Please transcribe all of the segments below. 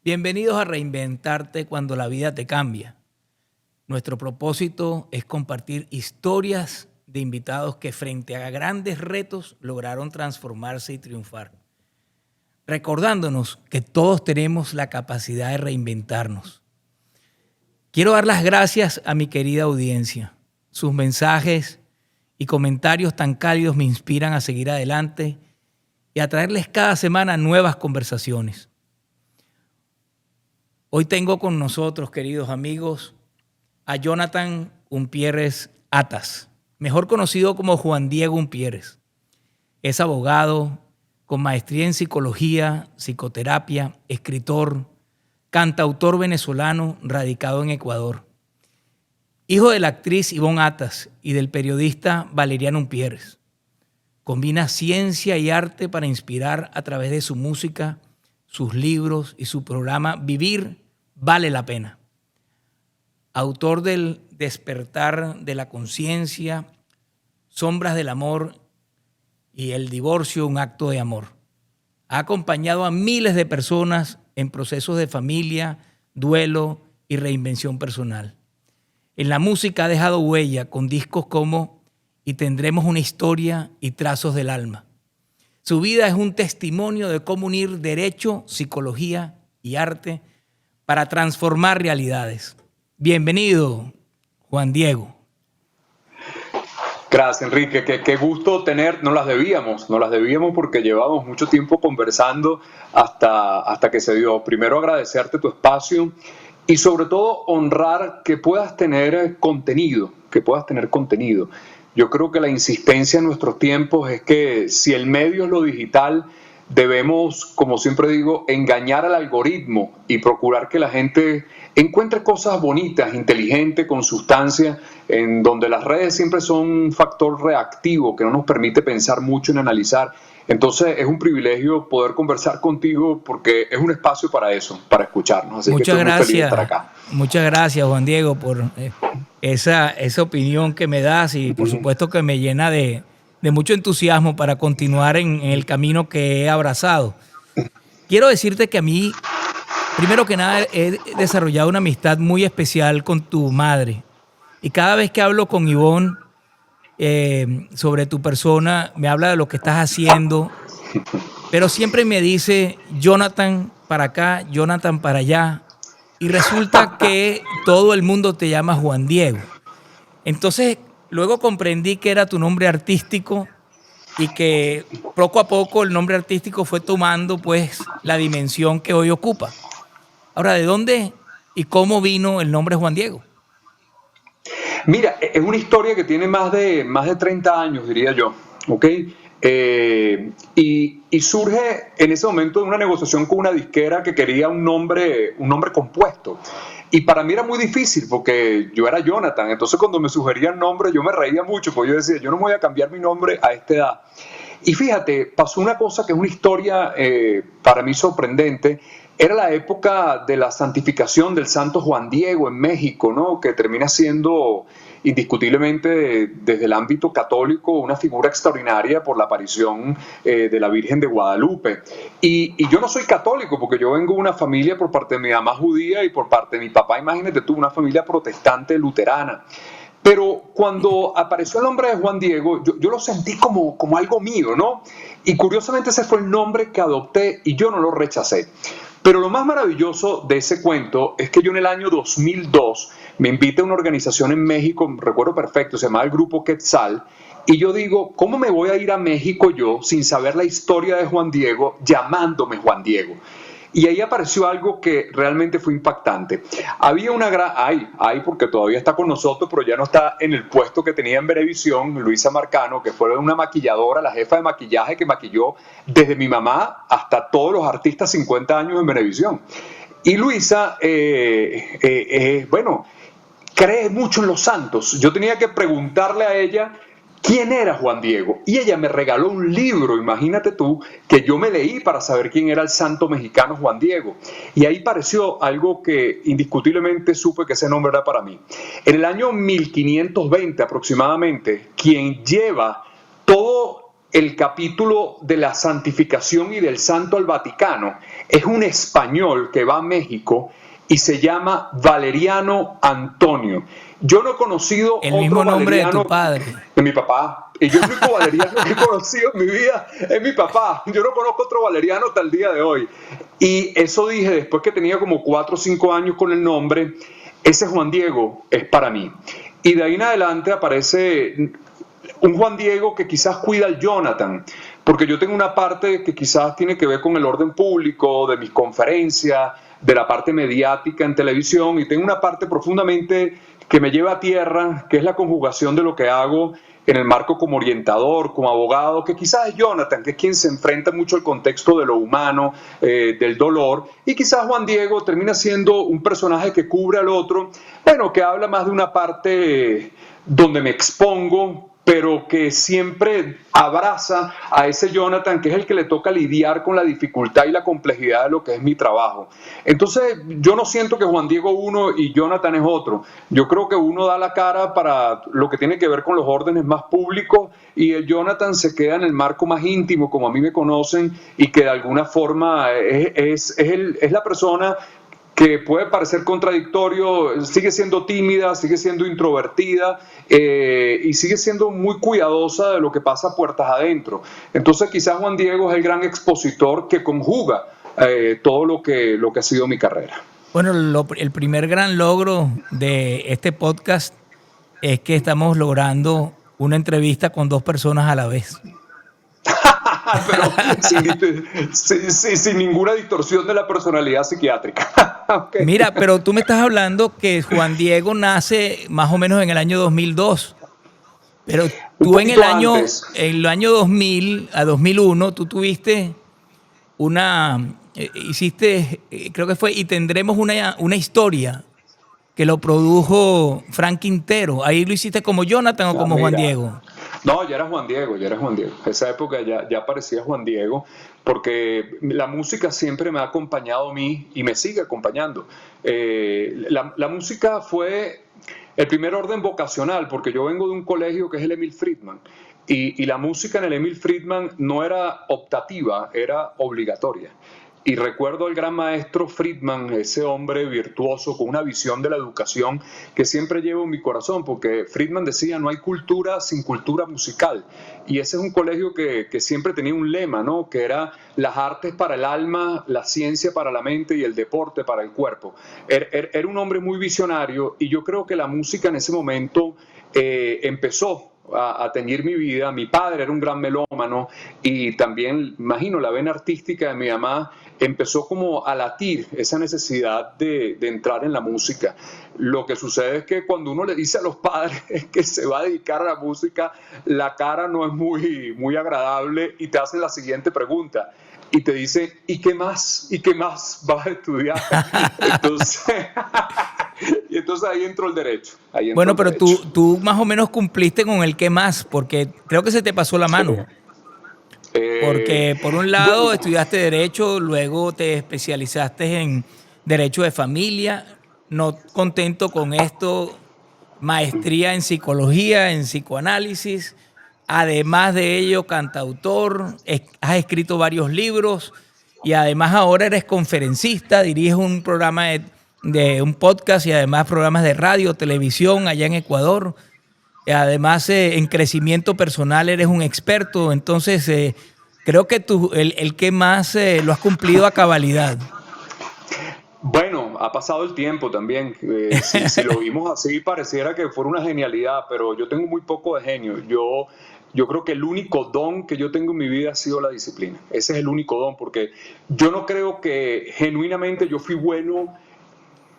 Bienvenidos a Reinventarte cuando la vida te cambia. Nuestro propósito es compartir historias de invitados que frente a grandes retos lograron transformarse y triunfar, recordándonos que todos tenemos la capacidad de reinventarnos. Quiero dar las gracias a mi querida audiencia. Sus mensajes y comentarios tan cálidos me inspiran a seguir adelante y a traerles cada semana nuevas conversaciones. Hoy tengo con nosotros, queridos amigos, a Jonathan Umpierres Atas, mejor conocido como Juan Diego Umpierres. Es abogado con maestría en psicología, psicoterapia, escritor, cantautor venezolano radicado en Ecuador. Hijo de la actriz Ivonne Atas y del periodista Valeriano Umpierres. Combina ciencia y arte para inspirar a través de su música, sus libros y su programa Vivir vale la pena. Autor del Despertar de la Conciencia, Sombras del Amor y El Divorcio, un acto de amor. Ha acompañado a miles de personas en procesos de familia, duelo y reinvención personal. En la música ha dejado huella con discos como Y tendremos una historia y Trazos del alma. Su vida es un testimonio de cómo unir derecho, psicología y arte para transformar realidades. Bienvenido, Juan Diego. Gracias, Enrique. Qué gusto tener, nos las debíamos porque llevábamos mucho tiempo conversando hasta que se dio. Primero agradecerte tu espacio y sobre todo honrar que puedas tener contenido. Yo creo que la insistencia en nuestros tiempos es que si el medio es lo digital, debemos, como siempre digo, engañar al algoritmo y procurar que la gente encuentre cosas bonitas, inteligentes, con sustancia, en donde las redes siempre son un factor reactivo que no nos permite pensar mucho en analizar. Entonces es un privilegio poder conversar contigo porque es un espacio para eso, para escucharnos. Así Muchas que estoy muy feliz de gracias. estar acá. Muchas gracias, Juan Diego, por esa opinión que me das y por supuesto que me llena de mucho entusiasmo para continuar en el camino que he abrazado. Quiero decirte que a mí, primero que nada, he desarrollado una amistad muy especial con tu madre. Y cada vez que hablo con Ivonne sobre tu persona, me habla de lo que estás haciendo, pero siempre me dice Jonathan para acá, Jonathan para allá. Y resulta que todo el mundo te llama Juan Diego. Entonces, luego comprendí que era tu nombre artístico y que poco a poco el nombre artístico fue tomando pues la dimensión que hoy ocupa. Ahora, ¿de dónde y cómo vino el nombre Juan Diego? Mira, es una historia que tiene más de 30 años, diría yo, ¿ok? Y surge en ese momento de una negociación con una disquera que quería un nombre compuesto. Y para mí era muy difícil porque yo era Jonathan. Entonces cuando me sugerían nombres yo me reía mucho porque yo decía, yo no me voy a cambiar mi nombre a esta edad. Y fíjate, pasó una cosa que es una historia para mí sorprendente. Era la época de la santificación del santo Juan Diego en México, ¿no? Que termina siendo indiscutiblemente desde el ámbito católico una figura extraordinaria por la aparición de la Virgen de Guadalupe. Y yo no soy católico porque yo vengo de una familia por parte de mi mamá judía y por parte de mi papá, imagínate tú, una familia protestante luterana. Pero cuando apareció el nombre de Juan Diego, yo lo sentí como algo mío, ¿no? Y curiosamente ese fue el nombre que adopté y yo no lo rechacé. Pero lo más maravilloso de ese cuento es que yo en el año 2002 me invité a una organización en México, recuerdo perfecto, se llamaba el Grupo Quetzal, y yo digo, ¿cómo me voy a ir a México yo sin saber la historia de Juan Diego llamándome Juan Diego? Y ahí apareció algo que realmente fue impactante. Había una gran... porque todavía está con nosotros, pero ya no está en el puesto que tenía en Venevisión, Luisa Marcano, que fue una maquilladora, la jefa de maquillaje que maquilló desde mi mamá hasta todos los artistas 50 años en Venevisión. Y Luisa, cree mucho en los santos. Yo tenía que preguntarle a ella quién era Juan Diego. Y ella me regaló un libro, imagínate tú, que yo me leí para saber quién era el santo mexicano Juan Diego. Y ahí pareció algo que indiscutiblemente supe que ese nombre era para mí. En el año 1520 aproximadamente, quien lleva todo el capítulo de la santificación y del santo al Vaticano, es un español que va a México y se llama Valeriano Antonio. Yo no he conocido el mismo nombre Valeriano de tu padre. De mi papá. Y yo el único Valeriano que he conocido en mi vida es mi papá. Yo no conozco otro Valeriano hasta el día de hoy. Y eso dije después que tenía como 4 o 5 años con el nombre, ese Juan Diego es para mí. Y de ahí en adelante aparece un Juan Diego que quizás cuida al Jonathan, porque yo tengo una parte que quizás tiene que ver con el orden público, de mis conferencias, de la parte mediática en televisión, y tengo una parte profundamente que me lleva a tierra, que es la conjugación de lo que hago en el marco como orientador, como abogado, que quizás es Jonathan, que es quien se enfrenta mucho al contexto de lo humano, del dolor, y quizás Juan Diego termina siendo un personaje que cubre al otro, bueno, que habla más de una parte donde me expongo, pero que siempre abraza a ese Jonathan, que es el que le toca lidiar con la dificultad y la complejidad de lo que es mi trabajo. Entonces, yo no siento que Juan Diego uno y Jonathan es otro. Yo creo que uno da la cara para lo que tiene que ver con los órdenes más públicos y el Jonathan se queda en el marco más íntimo, como a mí me conocen, y que de alguna forma es la persona que puede parecer contradictorio, sigue siendo tímida, sigue siendo introvertida y sigue siendo muy cuidadosa de lo que pasa puertas adentro. Entonces quizás Juan Diego es el gran expositor que conjuga todo lo que ha sido mi carrera. Bueno, el primer gran logro de este podcast es que estamos logrando una entrevista con 2 personas a la vez. Pero sin ninguna distorsión de la personalidad psiquiátrica. Okay. Mira, pero tú me estás hablando que Juan Diego nace más o menos en el año 2002. Pero tú en el año 2000 a 2001, tú tuviste hiciste, creo que fue, y tendremos una historia que lo produjo Frank Quintero. ¿Ahí lo hiciste como Jonathan o como Juan Diego? No, ya era Juan Diego. Esa época ya aparecía Juan Diego, porque la música siempre me ha acompañado a mí y me sigue acompañando. La música fue el primer orden vocacional, porque yo vengo de un colegio que es el Emil Friedman, y la música en el Emil Friedman no era optativa, era obligatoria. Y recuerdo al gran maestro Friedman, ese hombre virtuoso con una visión de la educación que siempre llevo en mi corazón, porque Friedman decía, no hay cultura sin cultura musical. Y ese es un colegio que siempre tenía un lema, ¿no? Que era las artes para el alma, la ciencia para la mente y el deporte para el cuerpo. Era un hombre muy visionario y yo creo que la música en ese momento empezó a teñir mi vida. Mi padre era un gran melómano y también, imagino, la vena artística de mi mamá empezó como a latir esa necesidad de entrar en la música. Lo que sucede es que cuando uno le dice a los padres que se va a dedicar a la música, la cara no es muy agradable y te hacen la siguiente pregunta. Y te dice, ¿y qué más? ¿Y qué más vas a estudiar? Entonces ahí entró el derecho. Bueno, pero tú más o menos cumpliste con el qué más, porque creo que se te pasó la mano. Sí. Porque por un lado estudiaste Derecho, luego te especializaste en Derecho de Familia, no contento con esto, maestría en Psicología, en Psicoanálisis, además de ello cantautor, has escrito varios libros y además ahora eres conferencista, diriges un programa de un podcast y además programas de radio, televisión allá en Ecuador. Además, en crecimiento personal eres un experto, entonces creo que el que más lo has cumplido a cabalidad. Bueno, ha pasado el tiempo también. Si lo vimos así, pareciera que fuera una genialidad, pero yo tengo muy poco de genio. Yo creo que el único don que yo tengo en mi vida ha sido la disciplina. Ese es el único don, porque yo no creo que genuinamente yo fui bueno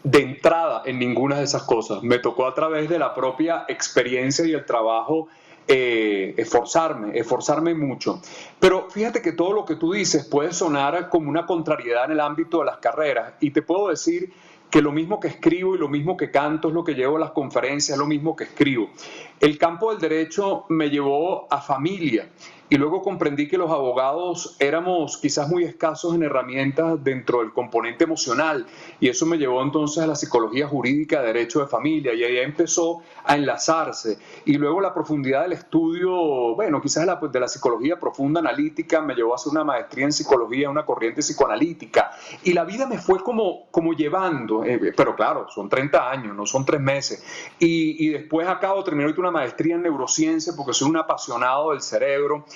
de entrada en ninguna de esas cosas. Me tocó a través de la propia experiencia y el trabajo esforzarme mucho. Pero fíjate que todo lo que tú dices puede sonar como una contrariedad en el ámbito de las carreras, y te puedo decir que lo mismo que escribo y lo mismo que canto es lo que llevo a las conferencias, es lo mismo que escribo. El campo del derecho me llevó a familia y luego comprendí que los abogados éramos quizás muy escasos en herramientas dentro del componente emocional, y eso me llevó entonces a la psicología jurídica, derecho de familia, y ahí empezó a enlazarse. Y luego la profundidad del estudio, bueno, quizás de la psicología profunda analítica, me llevó a hacer una maestría en psicología, una corriente psicoanalítica, y la vida me fue como llevando, pero claro, son 30 años, no son 3 meses, y después terminé ahorita una maestría en neurociencia porque soy un apasionado del cerebro.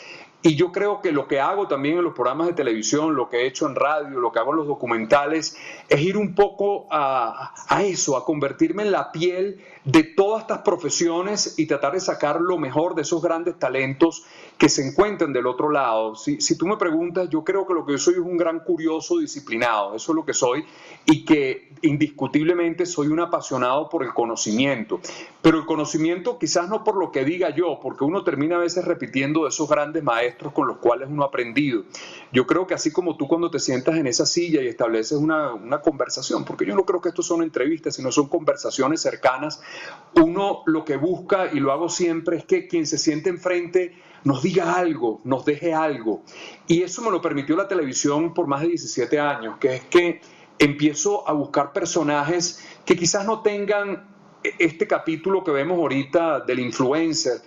Y yo creo que lo que hago también en los programas de televisión, lo que he hecho en radio, lo que hago en los documentales, es ir un poco a eso, a convertirme en la piel de todas estas profesiones y tratar de sacar lo mejor de esos grandes talentos que se encuentran del otro lado. Si tú me preguntas, yo creo que lo que yo soy es un gran curioso disciplinado, eso es lo que soy, y que indiscutiblemente soy un apasionado por el conocimiento. Pero el conocimiento quizás no por lo que diga yo, porque uno termina a veces repitiendo de esos grandes maestros con los cuales uno ha aprendido. Yo creo que así como tú cuando te sientas en esa silla y estableces una conversación, porque yo no creo que esto son entrevistas, sino son conversaciones cercanas, uno lo que busca, y lo hago siempre, es que quien se siente enfrente nos diga algo, nos deje algo. Y eso me lo permitió la televisión por más de 17 años, que es que empiezo a buscar personajes que quizás no tengan este capítulo que vemos ahorita del influencer,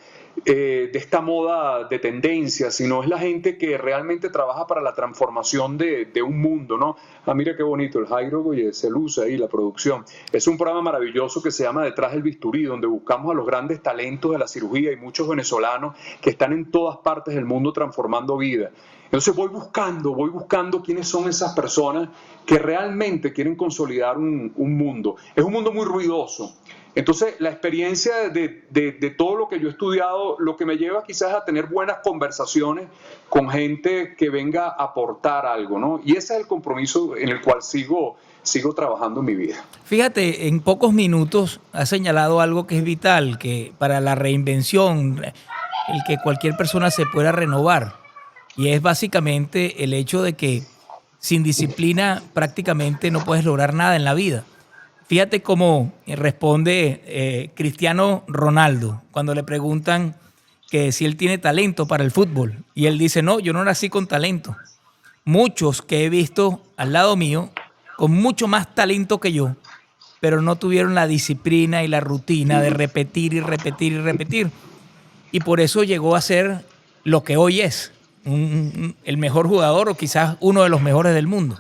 de esta moda de tendencia, sino es la gente que realmente trabaja para la transformación de un mundo, ¿no? Mira qué bonito el Jairo, oye, se luce ahí la producción. Es un programa maravilloso que se llama Detrás del Bisturí, donde buscamos a los grandes talentos de la cirugía y muchos venezolanos que están en todas partes del mundo transformando vidas. Entonces voy buscando quiénes son esas personas que realmente quieren consolidar un mundo. Es un mundo muy ruidoso. Entonces, la experiencia de todo lo que yo he estudiado, lo que me lleva quizás a tener buenas conversaciones con gente que venga a aportar algo, ¿no? Y ese es el compromiso en el cual sigo trabajando en mi vida. Fíjate, en pocos minutos has señalado algo que es vital, que para la reinvención, el que cualquier persona se pueda renovar. Y es básicamente el hecho de que sin disciplina prácticamente no puedes lograr nada en la vida. Fíjate cómo responde Cristiano Ronaldo cuando le preguntan que si él tiene talento para el fútbol. Y él dice, no, yo no nací con talento. Muchos que he visto al lado mío con mucho más talento que yo, pero no tuvieron la disciplina y la rutina de repetir y repetir y repetir. Y por eso llegó a ser lo que hoy es, el mejor jugador o quizás uno de los mejores del mundo.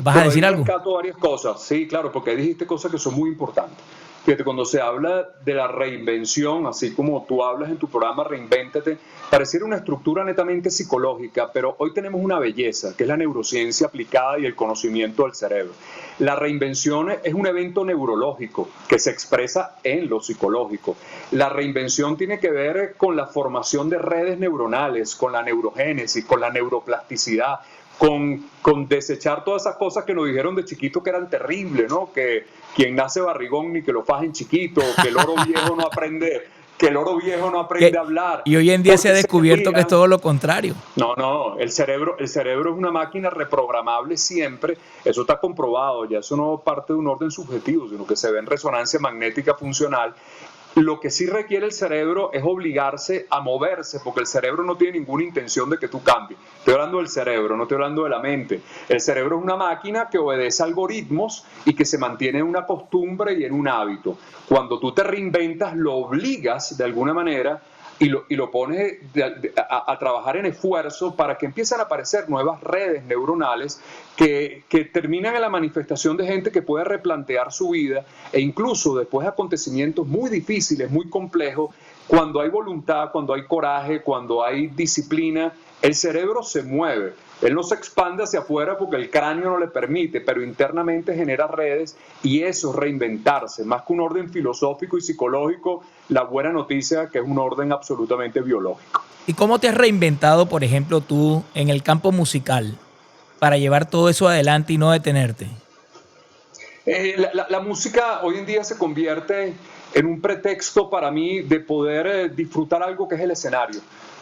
¿Vas a decir algo? Rescato varias cosas, sí, claro, porque dijiste cosas que son muy importantes. Fíjate, cuando se habla de la reinvención, así como tú hablas en tu programa Reinvéntate, pareciera una estructura netamente psicológica, pero hoy tenemos una belleza, que es la neurociencia aplicada y el conocimiento del cerebro. La reinvención es un evento neurológico que se expresa en lo psicológico. La reinvención tiene que ver con la formación de redes neuronales, con la neurogénesis, con la neuroplasticidad, con desechar todas esas cosas que nos dijeron de chiquito que eran terribles, ¿no? Que quien nace barrigón ni que lo fajen chiquito, que el loro viejo no aprende a hablar. Y hoy en día se ha descubierto que es todo lo contrario. No, el cerebro es una máquina reprogramable siempre, eso está comprobado, ya eso no parte de un orden subjetivo, sino que se ve en resonancia magnética funcional. Lo que sí requiere el cerebro es obligarse a moverse, porque el cerebro no tiene ninguna intención de que tú cambies. Estoy hablando del cerebro, no estoy hablando de la mente. El cerebro es una máquina que obedece algoritmos y que se mantiene en una costumbre y en un hábito. Cuando tú te reinventas, lo obligas de alguna manera y lo pones a trabajar en esfuerzo para que empiecen a aparecer nuevas redes neuronales que terminan en la manifestación de gente que puede replantear su vida, e incluso después de acontecimientos muy difíciles, muy complejos, cuando hay voluntad, cuando hay coraje, cuando hay disciplina, el cerebro se mueve. Él no se expande hacia afuera porque el cráneo no le permite, pero internamente genera redes, y eso es reinventarse. Más que un orden filosófico y psicológico, la buena noticia es que es un orden absolutamente biológico. ¿Y cómo te has reinventado, por ejemplo, tú en el campo musical para llevar todo eso adelante y no detenerte? La música hoy en día se convierte en un pretexto para mí de poder disfrutar algo que es el escenario.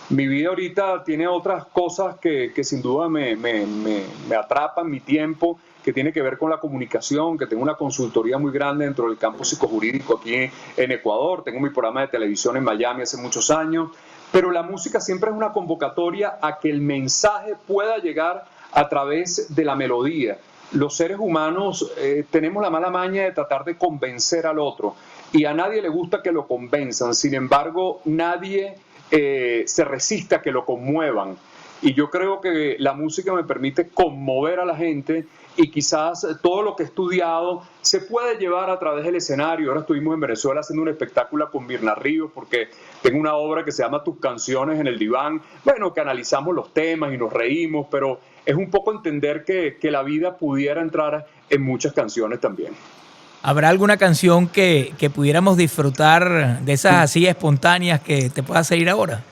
Mi vida ahorita tiene otras cosas que sin duda me atrapan, mi tiempo, que tiene que ver con la comunicación, que tengo una consultoría muy grande dentro del campo psicojurídico aquí en Ecuador, tengo mi programa de televisión en Miami hace muchos años, pero la música siempre es una convocatoria a que el mensaje pueda llegar a través de la melodía. Los seres humanos tenemos la mala maña de tratar de convencer al otro y a nadie le gusta que lo convenzan, sin embargo nadie se resiste a que lo conmuevan. Y yo creo que la música me permite conmover a la gente y quizás todo lo que he estudiado se puede llevar a través del escenario. Ahora estuvimos en Venezuela haciendo un espectáculo con Mirna Ríos porque tengo una obra que se llama Tus canciones en el diván. Bueno, que analizamos los temas y nos reímos, pero es un poco entender que la vida pudiera entrar en muchas canciones también. ¿Habrá alguna canción que pudiéramos disfrutar de esas así espontáneas que te pueda seguir ahora?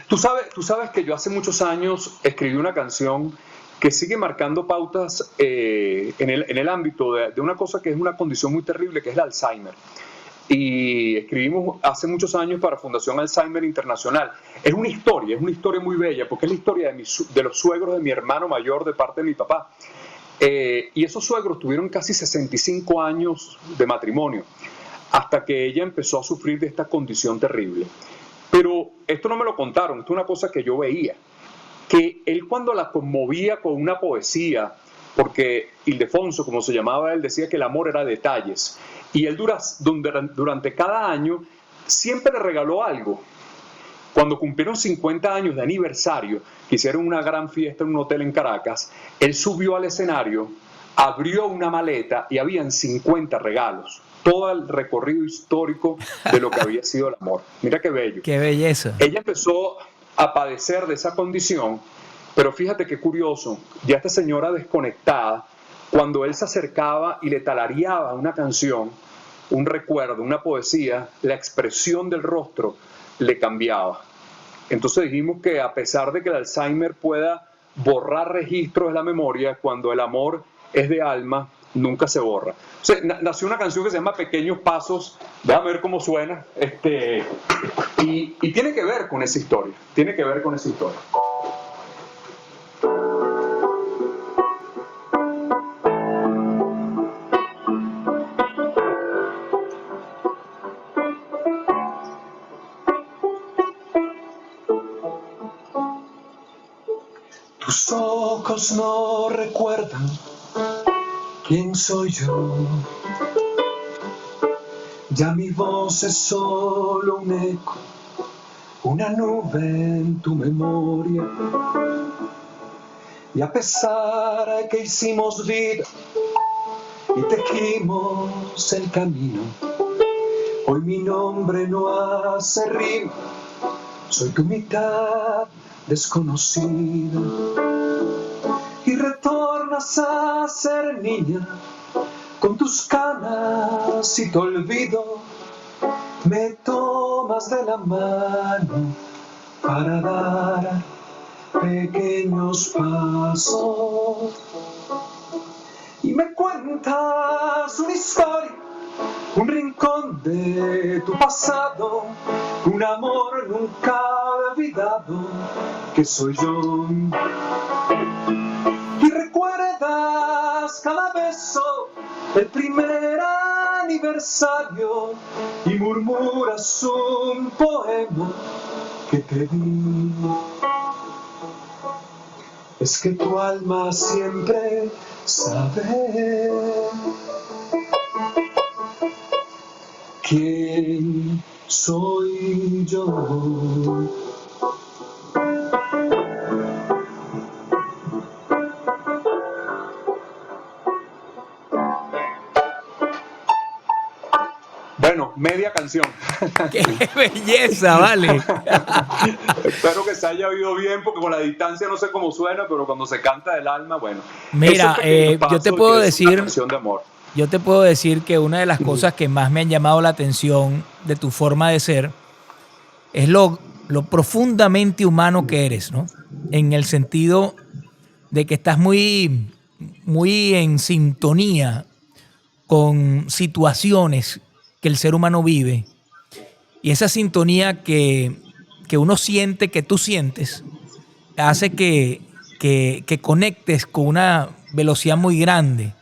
Tú sabes que yo hace muchos años escribí una canción que sigue marcando pautas en el ámbito de una cosa que es una condición muy terrible, que es el Alzheimer. Y escribimos hace muchos años para Fundación Alzheimer Internacional. Es una historia muy bella, porque es la historia de los suegros de mi hermano mayor de parte de mi papá. Y esos suegros tuvieron casi 65 años de matrimonio, hasta que ella empezó a sufrir de esta condición terrible. Pero esto no me lo contaron, esto es una cosa que yo veía, que él cuando la conmovía con una poesía, porque Ildefonso, como se llamaba él, decía que el amor era detalles, y él durante cada año siempre le regaló algo. Cuando cumplieron 50 años de aniversario, que hicieron una gran fiesta en un hotel en Caracas, él subió al escenario, abrió una maleta y habían 50 regalos. Todo el recorrido histórico de lo que había sido el amor. Mira qué bello. Qué belleza. Ella empezó a padecer de esa condición, pero fíjate qué curioso, ya esta señora desconectada, cuando él se acercaba y le tarareaba una canción, un recuerdo, una poesía, la expresión del rostro le cambiaba. Entonces dijimos que a pesar de que el Alzheimer pueda borrar registros de la memoria, cuando el amor es de alma, nunca se borra. O sea, nació una canción que se llama Pequeños Pasos, déjame ver cómo suena, y tiene que ver con esa historia, Tus ojos no recuerdan quién soy yo. Ya mi voz es solo un eco, una nube en tu memoria. Y a pesar de que hicimos vida y tejimos el camino, hoy mi nombre no hace rima. Soy tu mitad desconocida y retornas a ser niña con tus canas y te olvido. Me tomas de la mano para dar pequeños pasos y me cuentas una historia, un rincón de tu pasado, un amor nunca olvidado que soy yo. Y recuerdas cada beso, el primer aniversario, y murmuras un poema que te di. Es que tu alma siempre sabe quién soy yo. Bueno, media canción. ¡Qué belleza, vale! Espero que se haya oído bien, porque con la distancia no sé cómo suena, pero cuando se canta del alma, bueno. Mira, yo te puedo decir, una canción de amor. Yo te puedo decir que una de las cosas que más me han llamado la atención de tu forma de ser es lo profundamente humano que eres, ¿no? En el sentido de que estás muy, muy en sintonía con situaciones que el ser humano vive. Y esa sintonía que uno siente, que tú sientes, hace que conectes con una velocidad muy grande.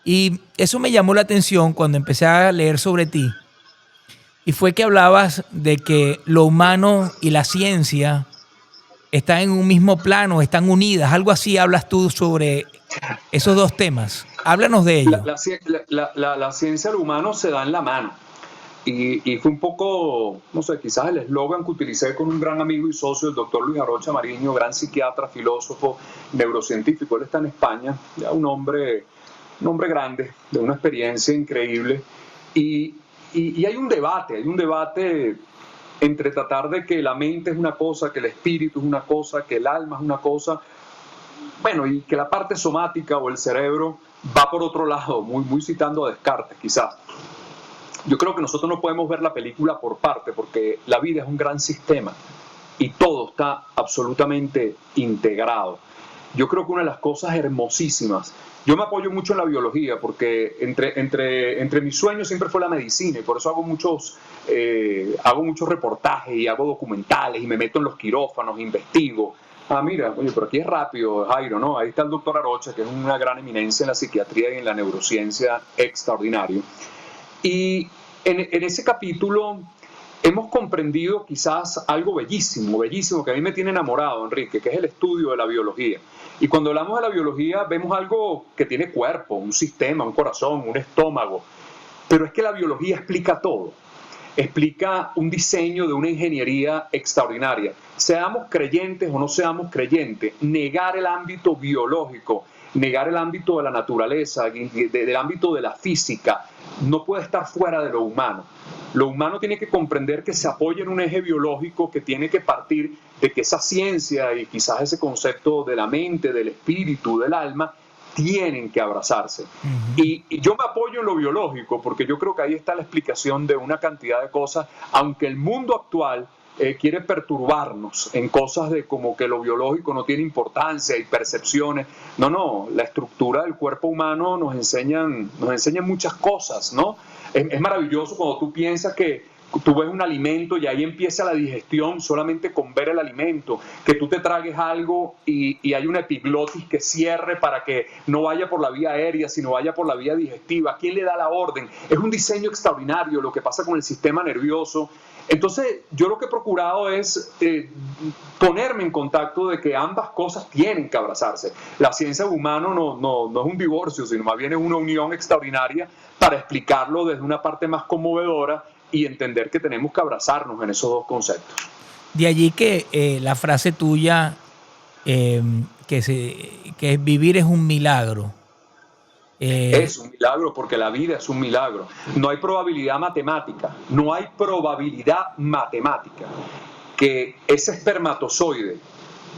Y eso me llamó la atención cuando empecé a leer sobre ti. y fue que hablabas de que lo humano y la ciencia están en un mismo plano, están unidas. Algo así hablas tú sobre esos dos temas. Háblanos de ello. La ciencia y lo humano se dan la mano. Y fue un poco, no sé, quizás el eslogan que utilicé con un gran amigo y socio, el doctor Luis Arocha Mariño, gran psiquiatra, filósofo, neurocientífico. Él está en España, ya un hombre grande, de una experiencia increíble. Y hay un debate entre tratar de que la mente es una cosa, que el espíritu es una cosa, que el alma es una cosa, bueno, y que la parte somática o el cerebro va por otro lado, muy citando a Descartes quizás. Yo creo que nosotros no podemos ver la película por parte, porque la vida es un gran sistema y todo está absolutamente integrado. Yo creo que una de las cosas hermosísimas, yo me apoyo mucho en la biología, porque entre mis sueños siempre fue la medicina, y por eso hago muchos reportajes y hago documentales y me meto en los quirófanos, investigo. Mira, oye, pero aquí es rápido, Jairo, ¿no? Ahí está el doctor Arocha, que es una gran eminencia en la psiquiatría y en la neurociencia, extraordinario. Y en ese capítulo hemos comprendido quizás algo bellísimo, que a mí me tiene enamorado, Enrique, que es el estudio de la biología. Y cuando hablamos de la biología vemos algo que tiene cuerpo, un sistema, un corazón, un estómago. Pero es que la biología explica todo. Explica un diseño de una ingeniería extraordinaria. Seamos creyentes o no seamos creyentes, negar el ámbito biológico, negar el ámbito de la naturaleza, del ámbito de la física, no puede estar fuera de lo humano. Lo humano tiene que comprender que se apoya en un eje biológico que tiene que partir de que esa ciencia y quizás ese concepto de la mente, del espíritu, del alma, tienen que abrazarse. Y yo me apoyo en lo biológico porque yo creo que ahí está la explicación de una cantidad de cosas, aunque el mundo actual quiere perturbarnos en cosas de como que lo biológico no tiene importancia y percepciones. No, la estructura del cuerpo humano nos enseñan muchas cosas, ¿no? Es maravilloso cuando tú piensas que tú ves un alimento y ahí empieza la digestión solamente con ver el alimento, que tú te tragues algo y hay una epiglotis que cierre para que no vaya por la vía aérea, sino vaya por la vía digestiva. ¿Quién le da la orden? Es un diseño extraordinario lo que pasa con el sistema nervioso. Entonces, yo lo que he procurado es ponerme en contacto de que ambas cosas tienen que abrazarse. La ciencia humana no es un divorcio, sino más bien es una unión extraordinaria para explicarlo desde una parte más conmovedora y entender que tenemos que abrazarnos en esos dos conceptos. De allí que la frase tuya, que vivir es un milagro. Es un milagro porque la vida es un milagro. No hay probabilidad matemática que ese espermatozoide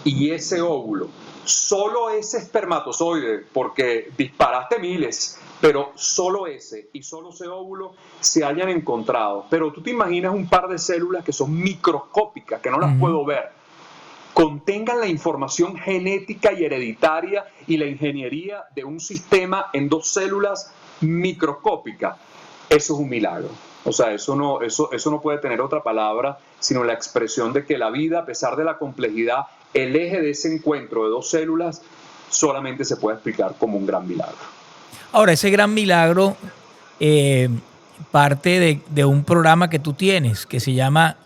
y ese óvulo, solo ese espermatozoide, porque disparaste miles, pero solo ese y solo ese óvulo se hayan encontrado. Pero tú te imaginas un par de células que son microscópicas, que no las puedo ver, contengan la información genética y hereditaria y la ingeniería de un sistema en dos células microscópicas. Eso es un milagro. O sea, eso no puede tener otra palabra sino la expresión de que la vida, a pesar de la complejidad, el eje de ese encuentro de dos células solamente se puede explicar como un gran milagro. Ahora, ese gran milagro parte de un programa que tú tienes que se llama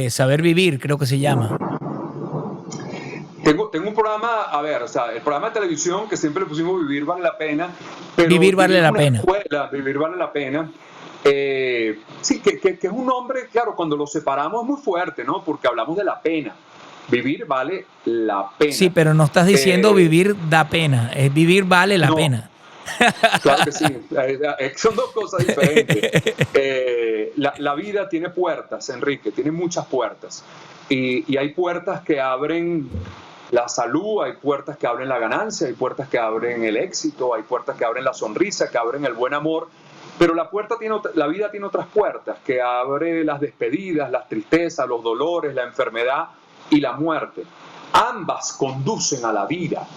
Saber Vivir, creo que se llama. Tengo un programa, el programa de televisión que siempre le pusimos Vivir Vale la Pena. Pero Vivir Vale la Pena. Vivir Vale la Pena. Sí, que es un nombre, claro, cuando lo separamos es muy fuerte, ¿no? Porque hablamos de la pena. Vivir vale la pena. Sí, pero no estás diciendo vivir da pena, es vivir vale la pena. Claro que sí, son dos cosas diferentes. La vida tiene puertas, Enrique, tiene muchas puertas. Y hay puertas que abren la salud, hay puertas que abren la ganancia, hay puertas que abren el éxito, hay puertas que abren la sonrisa, que abren el buen amor. Pero la vida tiene otras puertas, que abre las despedidas, las tristezas, los dolores, la enfermedad y la muerte. Ambas conducen a la vida.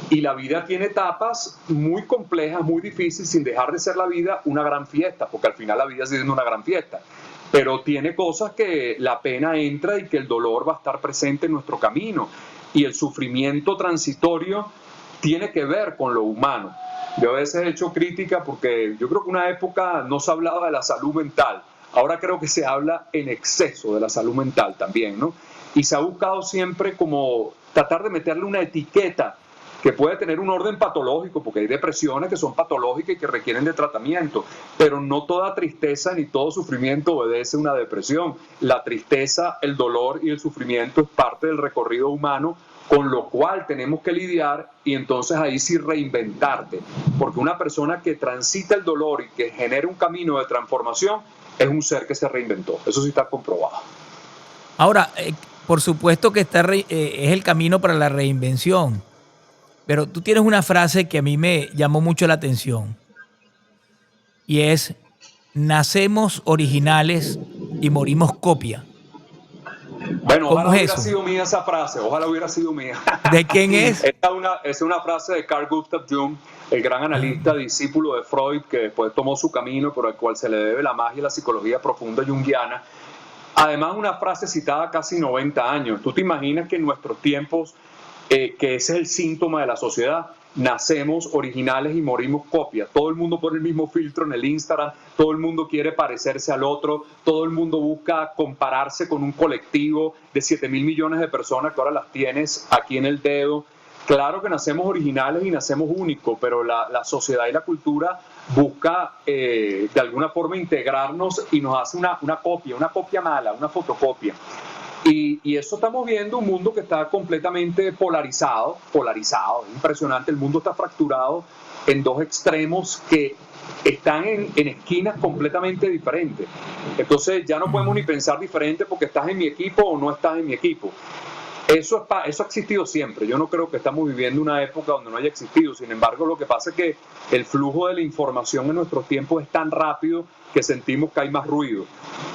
Y la vida tiene etapas muy complejas, muy difíciles, sin dejar de ser la vida una gran fiesta, porque al final la vida sigue siendo una gran fiesta. Pero tiene cosas que la pena entra y que el dolor va a estar presente en nuestro camino. Y el sufrimiento transitorio tiene que ver con lo humano. Yo a veces he hecho crítica porque yo creo que una época no se hablaba de la salud mental. ahora creo que se habla en exceso de la salud mental también, ¿no? Y se ha buscado siempre como tratar de meterle una etiqueta que puede tener un orden patológico, porque hay depresiones que son patológicas y que requieren de tratamiento, pero no toda tristeza ni todo sufrimiento obedece a una depresión. La tristeza, el dolor y el sufrimiento es parte del recorrido humano, con lo cual tenemos que lidiar y entonces ahí sí reinventarte, porque una persona que transita el dolor y que genera un camino de transformación es un ser que se reinventó. Eso sí está comprobado. Ahora, por supuesto que es el camino para la reinvención, pero tú tienes una frase que a mí me llamó mucho la atención y es: nacemos originales y morimos copia. Bueno, ¿Cómo ojalá es hubiera eso? sido mía esa frase, ojalá hubiera sido mía. ¿De quién es? Es una frase de Carl Gustav Jung, el gran analista, discípulo de Freud, que después tomó su camino, por el cual se le debe la magia y la psicología profunda junguiana. Además, una frase citada casi 90 años. ¿Tú te imaginas que en nuestros tiempos, que ese es el síntoma de la sociedad? Nacemos originales y morimos copias. Todo el mundo pone el mismo filtro en el Instagram, todo el mundo quiere parecerse al otro, todo el mundo busca compararse con un colectivo de 7.000 millones de personas que ahora las tienes aquí en el dedo. Claro que nacemos originales y nacemos únicos, pero la sociedad y la cultura busca de alguna forma integrarnos y nos hace una copia mala, una fotocopia. Y eso estamos viendo, un mundo que está completamente polarizado, impresionante. El mundo está fracturado en dos extremos que están en esquinas completamente diferentes. Entonces ya no podemos ni pensar diferente porque estás en mi equipo o no estás en mi equipo. Eso ha existido siempre. Yo no creo que estamos viviendo una época donde no haya existido. Sin embargo, lo que pasa es que el flujo de la información en nuestros tiempos es tan rápido que sentimos que hay más ruido.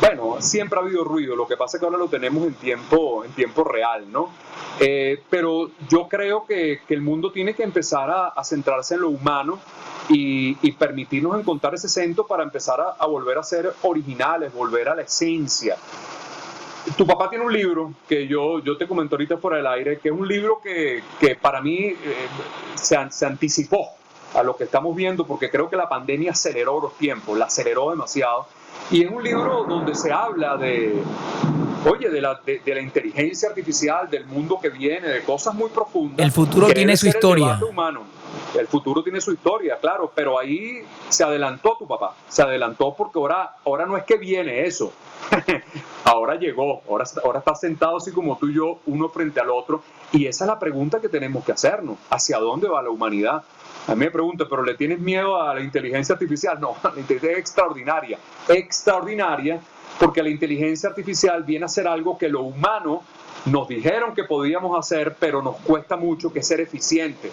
Bueno, siempre ha habido ruido. Lo que pasa es que ahora lo tenemos en tiempo real, ¿no? Pero yo creo que el mundo tiene que empezar a centrarse en lo humano y permitirnos encontrar ese centro para empezar a volver a ser originales, volver a la esencia. Tu papá tiene un libro que yo te comenté ahorita fuera del aire, que es un libro que para mí se anticipó a lo que estamos viendo, porque creo que la pandemia aceleró los tiempos, la aceleró demasiado. Y es un libro donde se habla de la inteligencia artificial, del mundo que viene, de cosas muy profundas. El futuro tiene su historia. El humano. El futuro tiene su historia, claro, pero ahí se adelantó tu papá, se adelantó porque ahora no es que viene eso, ahora llegó, ahora está sentado así como tú y yo, uno frente al otro, y esa es la pregunta que tenemos que hacernos: ¿hacia dónde va la humanidad? A mí me preguntan, ¿pero le tienes miedo a la inteligencia artificial? No, la inteligencia es extraordinaria, porque la inteligencia artificial viene a ser algo que lo humano nos dijeron que podíamos hacer, pero nos cuesta mucho, que es ser eficiente.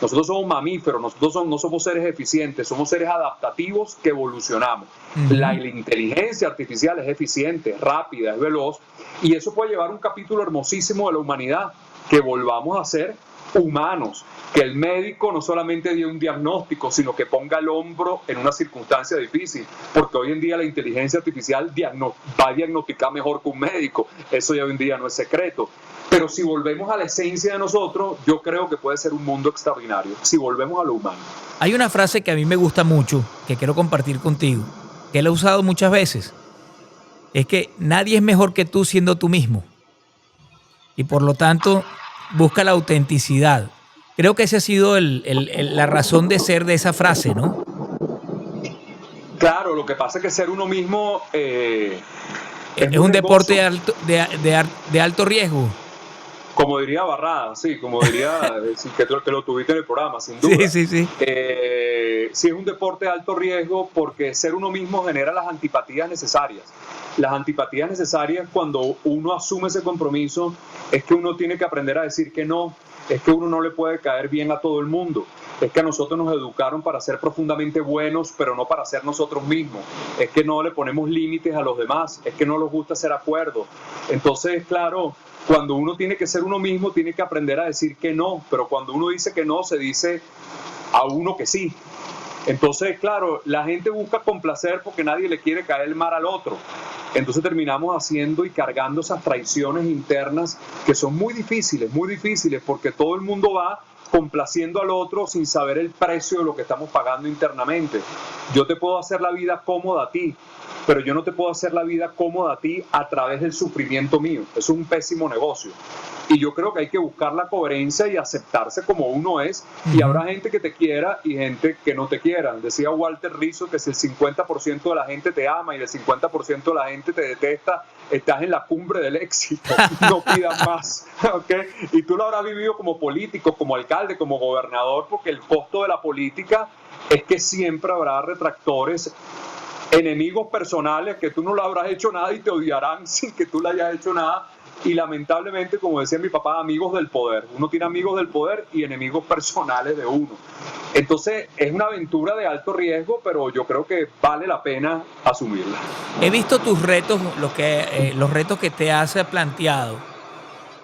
Nosotros somos mamíferos, nosotros no somos seres eficientes, somos seres adaptativos que evolucionamos. La inteligencia artificial es eficiente, es rápida, es veloz, y eso puede llevar un capítulo hermosísimo de la humanidad, que volvamos a ser humanos, que el médico no solamente dé un diagnóstico, sino que ponga el hombro en una circunstancia difícil, porque hoy en día la inteligencia artificial va a diagnosticar mejor que un médico, eso ya hoy en día no es secreto. Pero si volvemos a la esencia de nosotros, yo creo que puede ser un mundo extraordinario, si volvemos a lo humano. Hay una frase que a mí me gusta mucho, que quiero compartir contigo, que la he usado muchas veces. Es que nadie es mejor que tú siendo tú mismo. Y por lo tanto, busca la autenticidad. Creo que esa ha sido la razón de ser de esa frase, ¿no? Claro, lo que pasa es que ser uno mismo es un deporte de alto riesgo. Como diría Barrada, sí, como diría que lo tuviste en el programa, sin duda. Sí. Sí, es un deporte de alto riesgo porque ser uno mismo genera las antipatías necesarias. Las antipatías necesarias, cuando uno asume ese compromiso, es que uno tiene que aprender a decir que no, es que uno no le puede caer bien a todo el mundo. Es que a nosotros nos educaron para ser profundamente buenos, pero no para ser nosotros mismos. Es que no le ponemos límites a los demás, es que no nos gusta hacer acuerdos. Entonces, claro, cuando uno tiene que ser uno mismo, tiene que aprender a decir que no, pero cuando uno dice que no, se dice a uno que sí. Entonces, claro, la gente busca complacer porque nadie le quiere caer mal al otro. Entonces terminamos haciendo y cargando esas traiciones internas que son muy difíciles, porque todo el mundo va complaciendo al otro sin saber el precio de lo que estamos pagando internamente. Yo te puedo hacer la vida cómoda a ti, pero yo no te puedo hacer la vida cómoda a ti a través del sufrimiento mío. Eso es un pésimo negocio. Y yo creo que hay que buscar la coherencia y aceptarse como uno es. Y habrá gente que te quiera y gente que no te quiera. Decía Walter Rizzo que si el 50% de la gente te ama y el 50% de la gente te detesta, estás en la cumbre del éxito. No pidas más. ¿Okay? Y tú lo habrás vivido como político, como alcalde, como gobernador, porque el costo de la política es que siempre habrá retractores, enemigos personales, que tú no le habrás hecho nada y te odiarán sin que tú le hayas hecho nada. Y lamentablemente, como decía mi papá, amigos del poder. Uno tiene amigos del poder y enemigos personales de uno. Entonces es una aventura de alto riesgo, pero yo creo que vale la pena asumirla. He visto tus retos, los retos que te has planteado,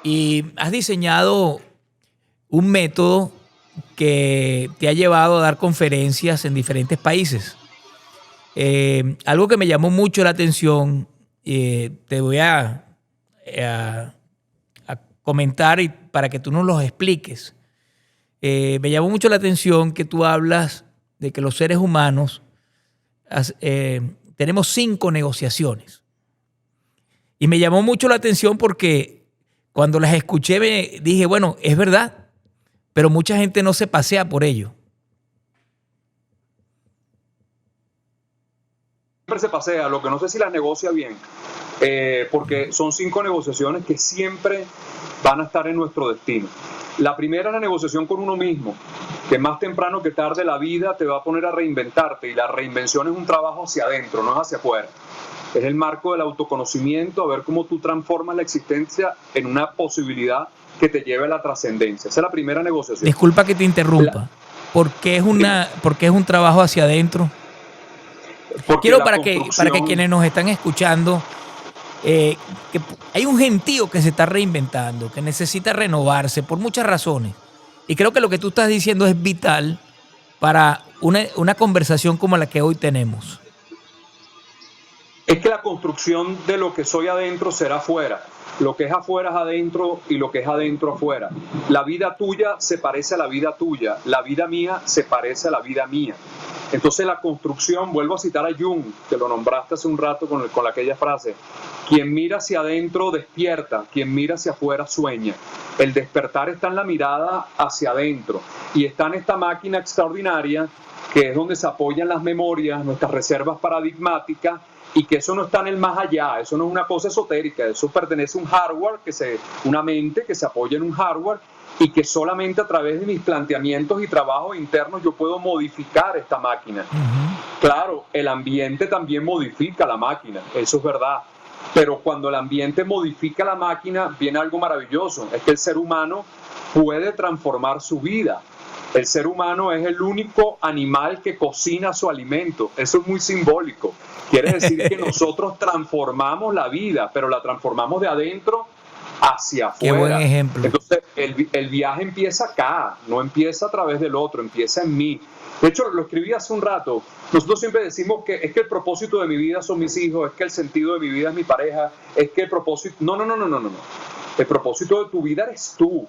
y has diseñado un método que te ha llevado a dar conferencias en diferentes países. Algo que me llamó mucho la atención, te voy a comentar y para que tú nos los expliques. Me llamó mucho la atención que tú hablas de que los seres humanos tenemos 5 negociaciones. Y me llamó mucho la atención porque cuando las escuché me dije, bueno, es verdad, pero mucha gente no se pasea por ello. Siempre se pasea, lo que no sé si las negocia bien, porque son 5 negociaciones que siempre van a estar en nuestro destino. La primera es la negociación con uno mismo, que más temprano que tarde la vida te va a poner a reinventarte, y la reinvención es un trabajo hacia adentro, no es hacia afuera. Es el marco del autoconocimiento, a ver cómo tú transformas la existencia en una posibilidad que te lleve a la trascendencia. Esa es la primera negociación. Disculpa que te interrumpa. ¿Por qué es un trabajo hacia adentro? Quiero para que quienes nos están escuchando, que hay un gentío que se está reinventando, que necesita renovarse por muchas razones. Y creo que lo que tú estás diciendo es vital para una conversación como la que hoy tenemos. Es que la construcción de lo que soy adentro será afuera. Lo que es afuera es adentro y lo que es adentro afuera. La vida tuya se parece a la vida tuya. La vida mía se parece a la vida mía. Entonces la construcción, vuelvo a citar a Jung, que lo nombraste hace un rato con aquella frase: quien mira hacia adentro despierta, quien mira hacia afuera sueña. El despertar está en la mirada hacia adentro y está en esta máquina extraordinaria que es donde se apoyan las memorias, nuestras reservas paradigmáticas, y que eso no está en el más allá, eso no es una cosa esotérica, eso pertenece a un hardware, una mente que se apoya en un hardware, y que solamente a través de mis planteamientos y trabajos internos yo puedo modificar esta máquina. Claro, el ambiente también modifica la máquina, eso es verdad, pero cuando el ambiente modifica la máquina viene algo maravilloso, es que el ser humano puede transformar su vida. El ser humano es el único animal que cocina su alimento. Eso es muy simbólico. Quiere decir que nosotros transformamos la vida, pero la transformamos de adentro hacia afuera. Qué buen ejemplo. Entonces, el viaje empieza acá, no empieza a través del otro, empieza en mí. De hecho, lo escribí hace un rato. Nosotros siempre decimos que es que el propósito de mi vida son mis hijos, es que el sentido de mi vida es mi pareja, es que el propósito... No. El propósito de tu vida eres tú.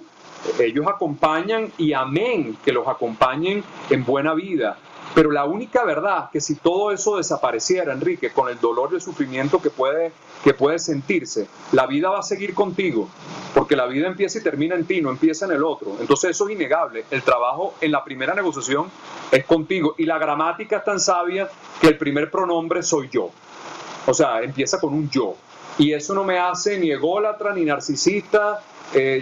Ellos acompañan y amén que los acompañen en buena vida. Pero la única verdad que si todo eso desapareciera, Enrique, con el dolor y el sufrimiento que puede sentirse, la vida va a seguir contigo, porque la vida empieza y termina en ti, no empieza en el otro. Entonces eso es innegable. El trabajo en la primera negociación es contigo, y la gramática es tan sabia que el primer pronombre soy yo. O sea, empieza con un yo. Y eso no me hace ni ególatra ni narcisista.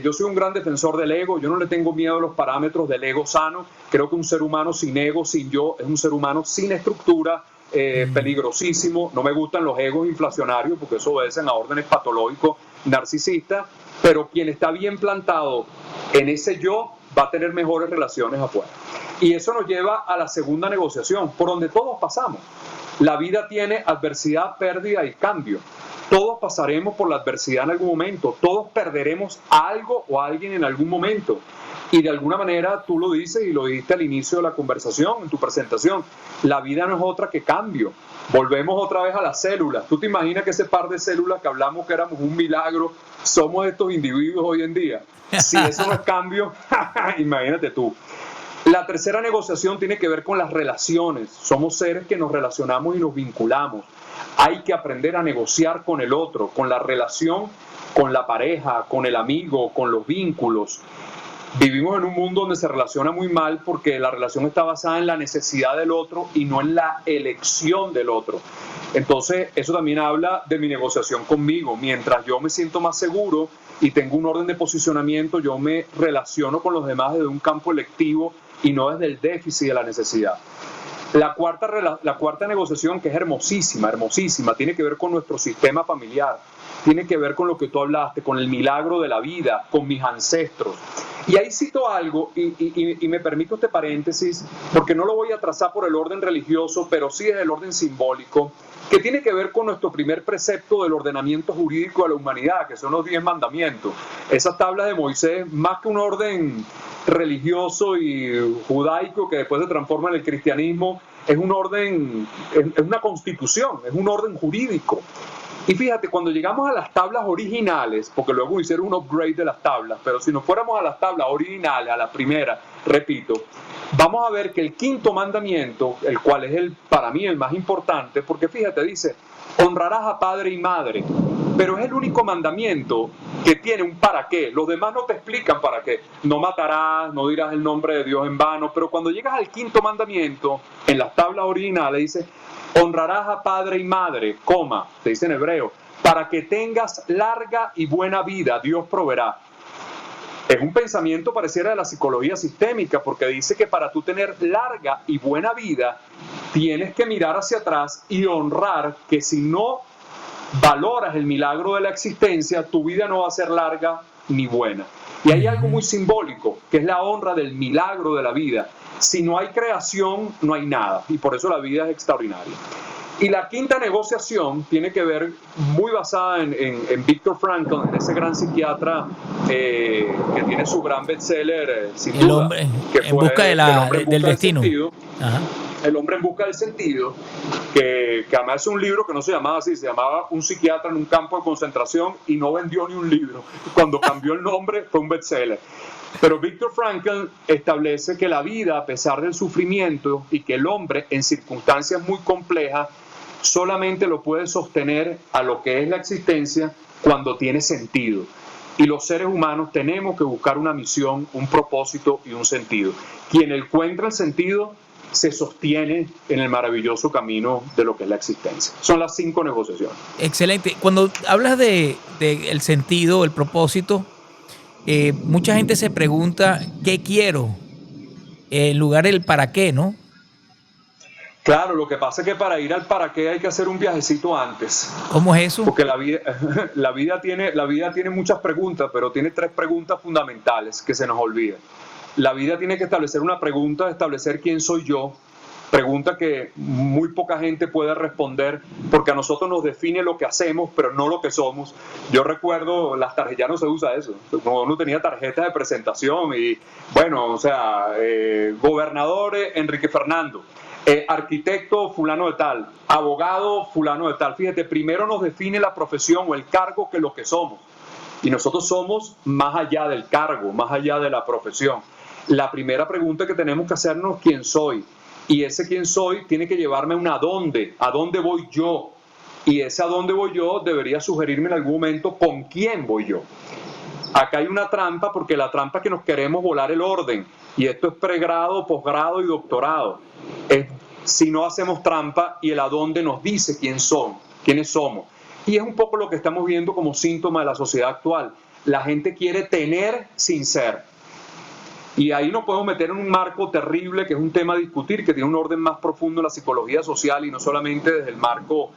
Yo soy un gran defensor del ego, yo no le tengo miedo a los parámetros del ego sano. Creo que un ser humano sin ego, sin yo, es un ser humano sin estructura, peligrosísimo. No me gustan los egos inflacionarios porque eso obedecen a órdenes patológicos narcisistas, pero quien está bien plantado en ese yo va a tener mejores relaciones afuera. Y eso nos lleva a la segunda negociación, por donde todos pasamos. La vida tiene adversidad, pérdida y cambio. Todos pasaremos por la adversidad en algún momento, todos perderemos algo o a alguien en algún momento. Y de alguna manera tú lo dices y lo dijiste al inicio de la conversación, en tu presentación, la vida no es otra que cambio. Volvemos otra vez a las células. ¿Tú te imaginas que ese par de células que hablamos que éramos un milagro, somos estos individuos hoy en día? Si eso no es cambio, imagínate tú. La tercera negociación tiene que ver con las relaciones. Somos seres que nos relacionamos y nos vinculamos. Hay que aprender a negociar con el otro, con la relación, con la pareja, con el amigo, con los vínculos. Vivimos en un mundo donde se relaciona muy mal porque la relación está basada en la necesidad del otro y no en la elección del otro. Entonces, eso también habla de mi negociación conmigo. Mientras yo me siento más seguro y tengo un orden de posicionamiento, yo me relaciono con los demás desde un campo electivo y no desde el déficit de la necesidad. La cuarta negociación, que es hermosísima, hermosísima, tiene que ver con nuestro sistema familiar, tiene que ver con lo que tú hablaste, con el milagro de la vida, con mis ancestros. Y ahí cito algo, y me permito este paréntesis, porque no lo voy a trazar por el orden religioso, pero sí es el orden simbólico, que tiene que ver con nuestro primer precepto del ordenamiento jurídico de la humanidad, que son los 10 mandamientos. Esas tablas de Moisés, más que un orden religioso y judaico que después se transforma en el cristianismo, es un orden, es una constitución, es un orden jurídico. Y fíjate, cuando llegamos a las tablas originales, porque luego hicieron un upgrade de las tablas, pero si nos fuéramos a las tablas originales, a la primera, repito, vamos a ver que el quinto mandamiento, el cual es para mí el más importante, porque fíjate, dice, honrarás a padre y madre, pero es el único mandamiento que tiene un para qué. Los demás no te explican para qué. No matarás, no dirás el nombre de Dios en vano, pero cuando llegas al quinto mandamiento, en las tablas originales dice, honrarás a padre y madre, coma, te dice en hebreo, para que tengas larga y buena vida, Dios proveerá. Es un pensamiento pareciera de la psicología sistémica, porque dice que para tú tener larga y buena vida, tienes que mirar hacia atrás y honrar que si no valoras el milagro de la existencia, tu vida no va a ser larga ni buena. Y hay algo muy simbólico, que es la honra del milagro de la vida. Si no hay creación, no hay nada, y por eso la vida es extraordinaria. Y la quinta negociación tiene que ver, muy basada en Viktor Frankl, ese gran psiquiatra que tiene su gran bestseller, sin el duda, hombre que en busca del destino. Ajá. El hombre en busca del sentido, que además es un libro que no se llamaba así, se llamaba Un psiquiatra en un campo de concentración y no vendió ni un libro. Cuando cambió el nombre fue un bestseller. Pero Viktor Frankl establece que la vida, a pesar del sufrimiento, y que el hombre en circunstancias muy complejas solamente lo puede sostener a lo que es la existencia cuando tiene sentido. Y los seres humanos tenemos que buscar una misión, un propósito y un sentido. Quien encuentra el sentido se sostiene en el maravilloso camino de lo que es la existencia. Son las 5 negociaciones. Excelente. Cuando hablas de el sentido, el propósito, mucha gente se pregunta ¿qué quiero? En lugar del para qué, ¿no? Claro, lo que pasa es que para ir al para qué hay que hacer un viajecito antes. ¿Cómo es eso? Porque la vida tiene muchas preguntas, pero tiene 3 preguntas fundamentales que se nos olvidan. La vida tiene que establecer una pregunta, establecer quién soy yo, pregunta que muy poca gente puede responder, porque a nosotros nos define lo que hacemos, pero no lo que somos. Yo recuerdo, las tarjetas, ya no se usa eso, uno tenía tarjetas de presentación y, bueno, o sea, gobernador Enrique Fernando, arquitecto fulano de tal, abogado fulano de tal. Fíjate, primero nos define la profesión o el cargo que lo que somos. Y nosotros somos más allá del cargo, más allá de la profesión. La primera pregunta que tenemos que hacernos es ¿quién soy? Y ese quién soy tiene que llevarme a un a dónde voy yo. Y ese a dónde voy yo debería sugerirme en algún momento con quién voy yo. Acá hay una trampa, porque la trampa es que nos queremos volar el orden. Y esto es pregrado, posgrado y doctorado. Si no hacemos trampa y el a dónde nos dice quiénes somos. Y es un poco lo que estamos viendo como síntoma de la sociedad actual. La gente quiere tener sin ser. Y ahí nos podemos meter en un marco terrible, que es un tema a discutir, que tiene un orden más profundo en la psicología social y no solamente desde el marco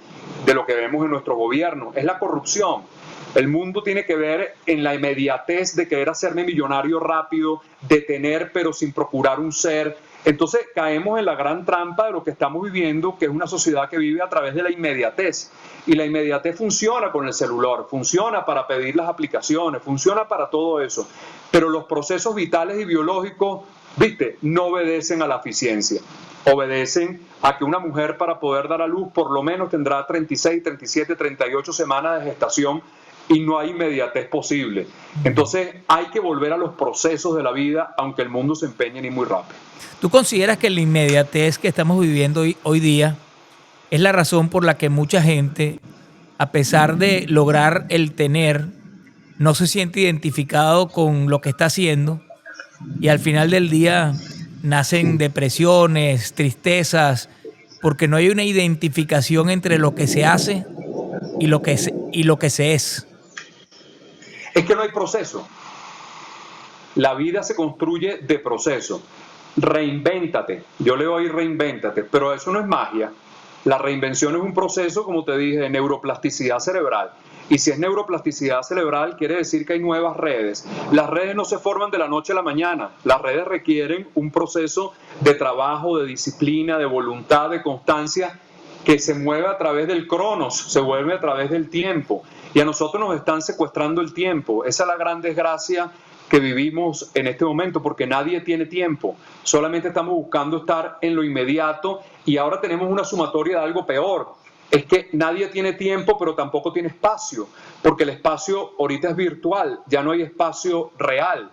de lo que vemos en nuestro gobierno. Es la corrupción. El mundo tiene que ver en la inmediatez de querer hacerme millonario rápido, de tener pero sin procurar un ser. Entonces caemos en la gran trampa de lo que estamos viviendo, que es una sociedad que vive a través de la inmediatez. Y la inmediatez funciona con el celular, funciona para pedir las aplicaciones, funciona para todo eso. Pero los procesos vitales y biológicos, viste, no obedecen a la eficiencia. Obedecen a que una mujer, para poder dar a luz, por lo menos tendrá 36, 37, 38 semanas de gestación, y no hay inmediatez posible. Entonces hay que volver a los procesos de la vida, aunque el mundo se empeñe en ir muy rápido. ¿Tú consideras que la inmediatez que estamos viviendo hoy día es la razón por la que mucha gente, a pesar de lograr el tener, no se siente identificado con lo que está haciendo y al final del día nacen depresiones, tristezas, porque no hay una identificación entre lo que se hace y lo que se es. Es que no hay proceso. La vida se construye de proceso. Reinvéntate. Yo leo ahí reinvéntate, pero eso no es magia. La reinvención es un proceso, como te dije, de neuroplasticidad cerebral. Y si es neuroplasticidad cerebral, quiere decir que hay nuevas redes. Las redes no se forman de la noche a la mañana. Las redes requieren un proceso de trabajo, de disciplina, de voluntad, de constancia, que se mueve a través del cronos, se mueve a través del tiempo. Y a nosotros nos están secuestrando el tiempo. Esa es la gran desgracia que vivimos en este momento, porque nadie tiene tiempo. Solamente estamos buscando estar en lo inmediato y ahora tenemos una sumatoria de algo peor. Es que nadie tiene tiempo, pero tampoco tiene espacio, porque el espacio ahorita es virtual, ya no hay espacio real.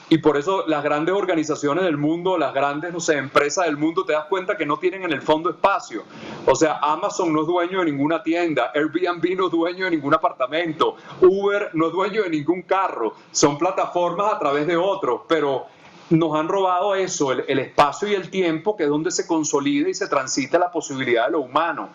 Y por eso las grandes organizaciones del mundo, las grandes, no sé, empresas del mundo, te das cuenta que no tienen en el fondo espacio. O sea, Amazon no es dueño de ninguna tienda, Airbnb no es dueño de ningún apartamento, Uber no es dueño de ningún carro. Son plataformas a través de otros, pero nos han robado eso, el espacio y el tiempo, que es donde se consolida y se transita la posibilidad de lo humano.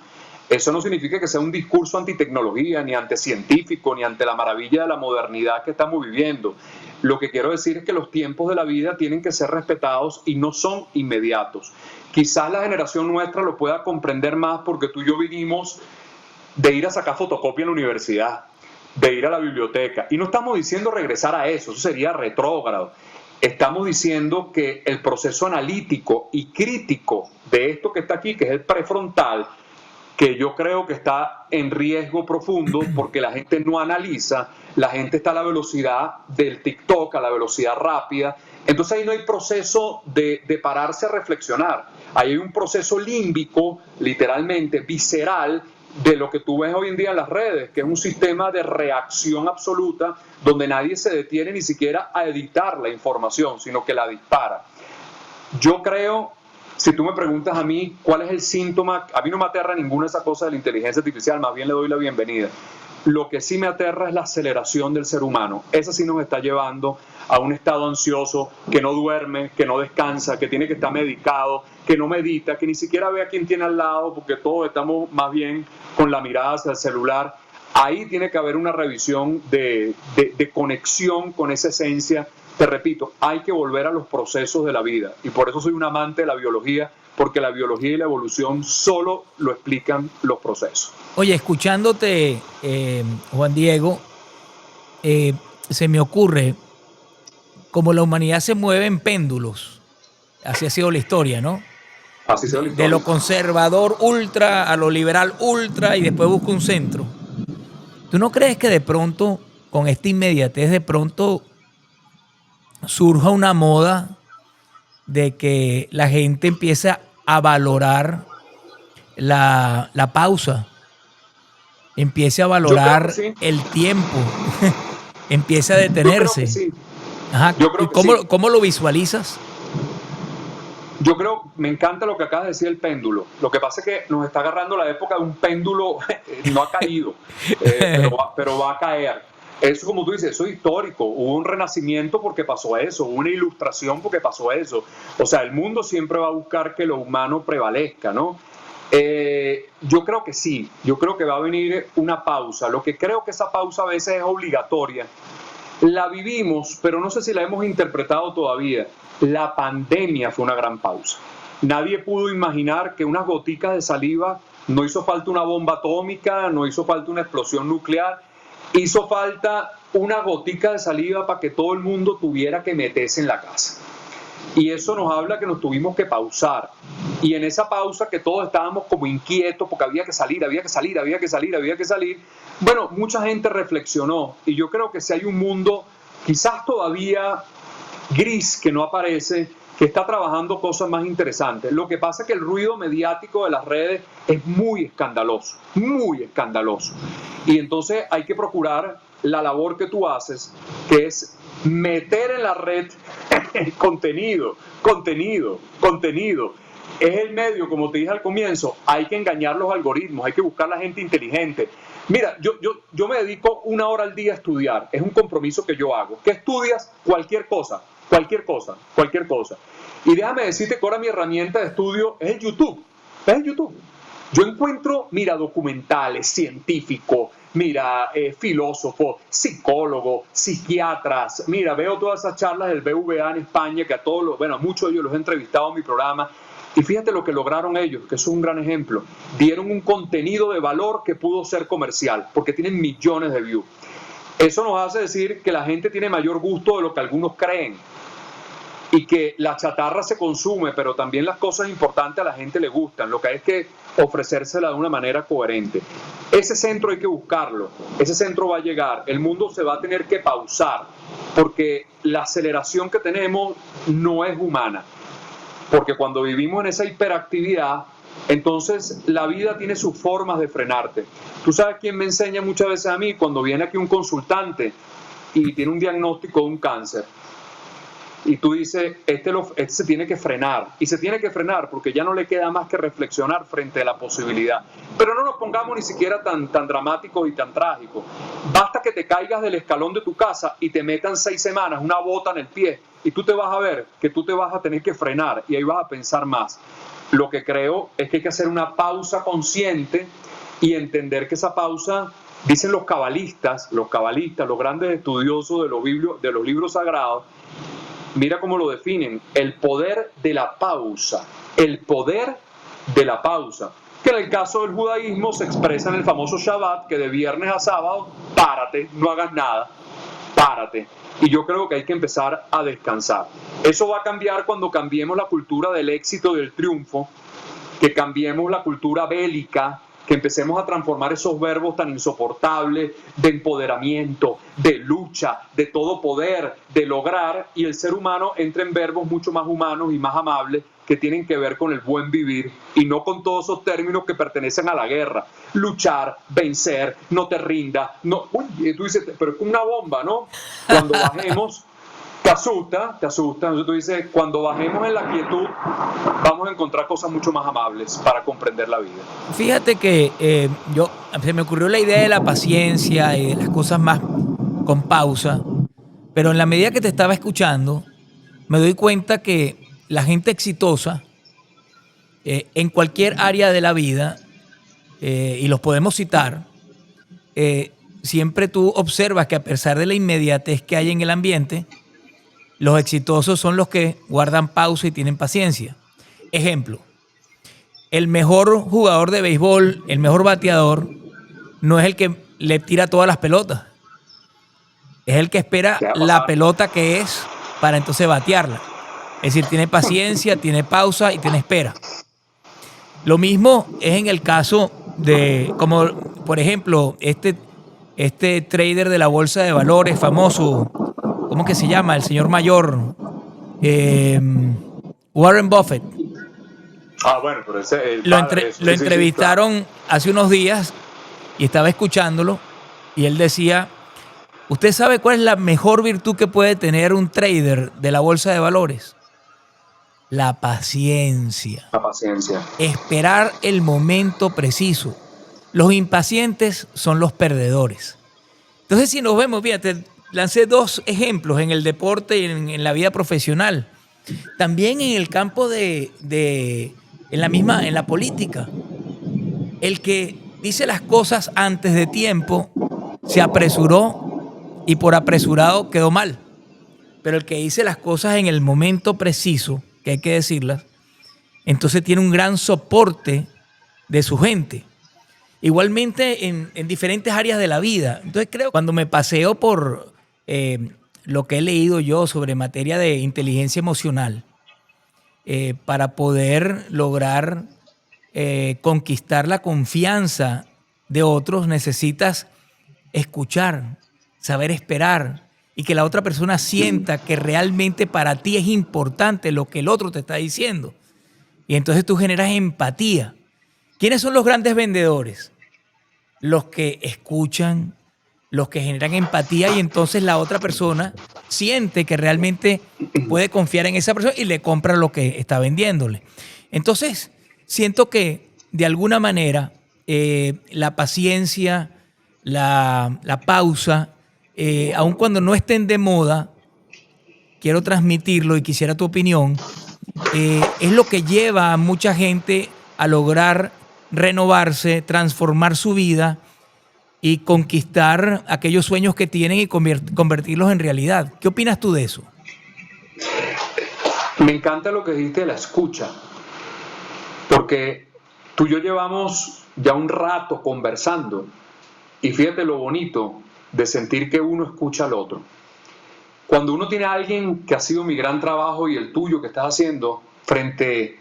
Eso no significa que sea un discurso antitecnología, ni anticientífico, ni ante la maravilla de la modernidad que estamos viviendo. Lo que quiero decir es que los tiempos de la vida tienen que ser respetados y no son inmediatos. Quizás la generación nuestra lo pueda comprender más porque tú y yo vinimos de ir a sacar fotocopia en la universidad, de ir a la biblioteca. Y no estamos diciendo regresar a eso sería retrógrado. Estamos diciendo que el proceso analítico y crítico de esto que está aquí, que es el prefrontal, que yo creo que está en riesgo profundo porque la gente no analiza, la gente está a la velocidad del TikTok, a la velocidad rápida. Entonces ahí no hay proceso de pararse a reflexionar. Ahí hay un proceso límbico, literalmente, visceral, de lo que tú ves hoy en día en las redes, que es un sistema de reacción absoluta donde nadie se detiene ni siquiera a editar la información, sino que la dispara. Yo creo... Si tú me preguntas a mí cuál es el síntoma, a mí no me aterra ninguna de esas cosas de la inteligencia artificial, más bien le doy la bienvenida. Lo que sí me aterra es la aceleración del ser humano. Esa sí nos está llevando a un estado ansioso, que no duerme, que no descansa, que tiene que estar medicado, que no medita, que ni siquiera ve a quién tiene al lado, porque todos estamos más bien con la mirada hacia el celular. Ahí tiene que haber una revisión de conexión con esa esencia. Te repito, hay que volver a los procesos de la vida y por eso soy un amante de la biología, porque la biología y la evolución solo lo explican los procesos. Oye, escuchándote, Juan Diego, se me ocurre como la humanidad se mueve en péndulos, así ha sido la historia, ¿no? Así ha sido la historia. De lo conservador ultra a lo liberal ultra y después busca un centro. ¿Tú no crees que de pronto, con esta inmediatez, de pronto surja una moda de que la gente empieza a valorar la pausa, empiece a valorar sí. el tiempo, empiece a detenerse? Sí. Ajá. Yo creo que ¿Cómo, sí. ¿Cómo lo visualizas? Yo creo, me encanta lo que acabas de decir, el péndulo. Lo que pasa es que nos está agarrando la época de un péndulo, no ha caído, pero va a caer. Eso, como tú dices, eso es histórico. Hubo un renacimiento porque pasó eso, hubo una ilustración porque pasó eso. O sea, el mundo siempre va a buscar que lo humano prevalezca, ¿no? Yo creo que sí, yo creo que va a venir una pausa. Lo que creo que esa pausa a veces es obligatoria. La vivimos, pero no sé si la hemos interpretado todavía. La pandemia fue una gran pausa. Nadie pudo imaginar que unas goticas de saliva, no hizo falta una bomba atómica, no hizo falta una explosión nuclear, hizo falta una gotica de saliva para que todo el mundo tuviera que meterse en la casa. Y eso nos habla que nos tuvimos que pausar. Y en esa pausa que todos estábamos como inquietos porque había que salir, bueno, mucha gente reflexionó. Y yo creo que si hay un mundo quizás todavía gris que no aparece, que está trabajando cosas más interesantes. Lo que pasa es que el ruido mediático de las redes es muy escandaloso, muy escandaloso. Y entonces hay que procurar la labor que tú haces, que es meter en la red contenido. es el medio, como te dije al comienzo, hay que engañar los algoritmos, hay que buscar la gente inteligente. Mira, yo me dedico 1 hora al día a estudiar, es un compromiso que yo hago. ¿Qué estudias? Cualquier cosa. Y déjame decirte que ahora mi herramienta de estudio es el YouTube. Yo encuentro, mira, documentales, científicos, mira, filósofos, psicólogos, psiquiatras. Mira, veo todas esas charlas del BVA en España, que a muchos de ellos los he entrevistado en mi programa. Y fíjate lo que lograron ellos, que es un gran ejemplo. Dieron un contenido de valor que pudo ser comercial, porque tienen millones de views. Eso nos hace decir que la gente tiene mayor gusto de lo que algunos creen. Y que la chatarra se consume, pero también las cosas importantes a la gente le gustan. Lo que hay es que ofrecérsela de una manera coherente. Ese centro hay que buscarlo, ese centro va a llegar, el mundo se va a tener que pausar, porque la aceleración que tenemos no es humana. Porque cuando vivimos en esa hiperactividad, entonces la vida tiene sus formas de frenarte. Tú sabes quién me enseña muchas veces a mí, cuando viene aquí un consultante y tiene un diagnóstico de un cáncer. Y tú dices, este se tiene que frenar. Y se tiene que frenar porque ya no le queda más que reflexionar frente a la posibilidad. Pero no nos pongamos ni siquiera tan dramáticos y tan trágicos. Basta que te caigas del escalón de tu casa y te metan 6 semanas una bota en el pie. Y tú te vas a ver que tú te vas a tener que frenar y ahí vas a pensar más. Lo que creo es que hay que hacer una pausa consciente y entender que esa pausa, dicen los cabalistas, los grandes estudiosos de los libros sagrados, mira cómo lo definen, el poder de la pausa, que en el caso del judaísmo se expresa en el famoso Shabbat, que de viernes a sábado, párate, no hagas nada, párate. Y yo creo que hay que empezar a descansar. Eso va a cambiar cuando cambiemos la cultura del éxito y del triunfo, que cambiemos la cultura bélica, que empecemos a transformar esos verbos tan insoportables de empoderamiento, de lucha, de todo poder, de lograr, y el ser humano entra en verbos mucho más humanos y más amables que tienen que ver con el buen vivir y no con todos esos términos que pertenecen a la guerra. Luchar, vencer, no te rindas. No. Uy, tú dices, pero es una bomba, ¿no? Cuando bajemos... Te asusta. Entonces tú dices, cuando bajemos en la quietud, vamos a encontrar cosas mucho más amables para comprender la vida. Fíjate que se me ocurrió la idea de la paciencia y de las cosas más con pausa, pero en la medida que te estaba escuchando, me doy cuenta que la gente exitosa en cualquier área de la vida, y los podemos citar, siempre tú observas que a pesar de la inmediatez que hay en el ambiente, los exitosos son los que guardan pausa y tienen paciencia. Ejemplo, el mejor jugador de béisbol, el mejor bateador, no es el que le tira todas las pelotas. Es el que espera la pelota que es para entonces batearla. Es decir, tiene paciencia, tiene pausa y tiene espera. Lo mismo es en el caso de, como por ejemplo, este trader de la bolsa de valores famoso, ¿cómo que se llama? El señor mayor, Warren Buffett. Bueno, pero ese lo entrevistaron hace unos días y estaba escuchándolo y él decía, ¿usted sabe cuál es la mejor virtud que puede tener un trader de la bolsa de valores? La paciencia. La paciencia. Esperar el momento preciso. Los impacientes son los perdedores. Entonces, si nos vemos, fíjate, lancé 2 ejemplos en el deporte y en la vida profesional. También en el campo en la política. El que dice las cosas antes de tiempo se apresuró y por apresurado quedó mal. Pero el que dice las cosas en el momento preciso, que hay que decirlas, entonces tiene un gran soporte de su gente. Igualmente en diferentes áreas de la vida. Entonces creo que cuando me paseo por lo que he leído yo sobre materia de inteligencia emocional, para poder lograr conquistar la confianza de otros, necesitas escuchar, saber esperar y que la otra persona sienta que realmente para ti es importante lo que el otro te está diciendo. Y entonces tú generas empatía. ¿Quiénes son los grandes vendedores? Los que escuchan, los que generan empatía y entonces la otra persona siente que realmente puede confiar en esa persona y le compra lo que está vendiéndole. Entonces, siento que de alguna manera la paciencia, la pausa, aun cuando no estén de moda, quiero transmitirlo y quisiera tu opinión, es lo que lleva a mucha gente a lograr renovarse, transformar su vida y conquistar aquellos sueños que tienen y convertirlos en realidad. ¿Qué opinas tú de eso? Me encanta lo que dijiste de la escucha, porque tú y yo llevamos ya un rato conversando y fíjate lo bonito de sentir que uno escucha al otro. Cuando uno tiene a alguien que ha sido mi gran trabajo y el tuyo que estás haciendo frente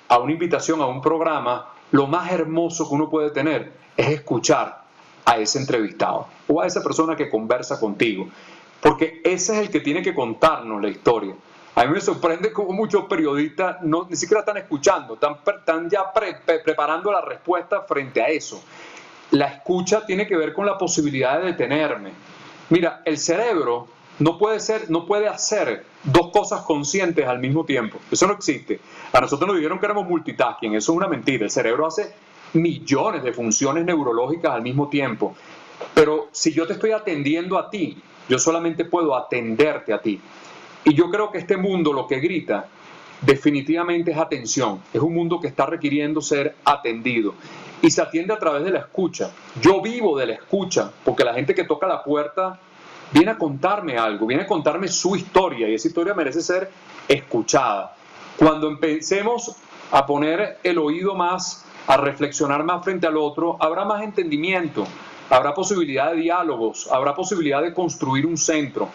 a una invitación, a un programa, lo más hermoso que uno puede tener es escuchar a ese entrevistado o a esa persona que conversa contigo, porque ese es el que tiene que contarnos la historia. A mí me sorprende cómo muchos periodistas ni siquiera están escuchando, están ya preparando la respuesta frente a eso. La escucha tiene que ver con la posibilidad de detenerme. Mira, el cerebro no puede hacer dos cosas conscientes al mismo tiempo. Eso no existe. A nosotros nos dijeron que éramos multitasking. Eso es una mentira. El cerebro hace millones de funciones neurológicas al mismo tiempo. Pero si yo te estoy atendiendo a ti, yo solamente puedo atenderte a ti. Y yo creo que este mundo lo que grita definitivamente es atención. Es un mundo que está requiriendo ser atendido. Y se atiende a través de la escucha. Yo vivo de la escucha, porque la gente que toca la puerta viene a contarme algo, viene a contarme su historia, y esa historia merece ser escuchada. Cuando empecemos a poner el oído más, a reflexionar más frente al otro, habrá más entendimiento, habrá posibilidad de diálogos, habrá posibilidad de construir un centro.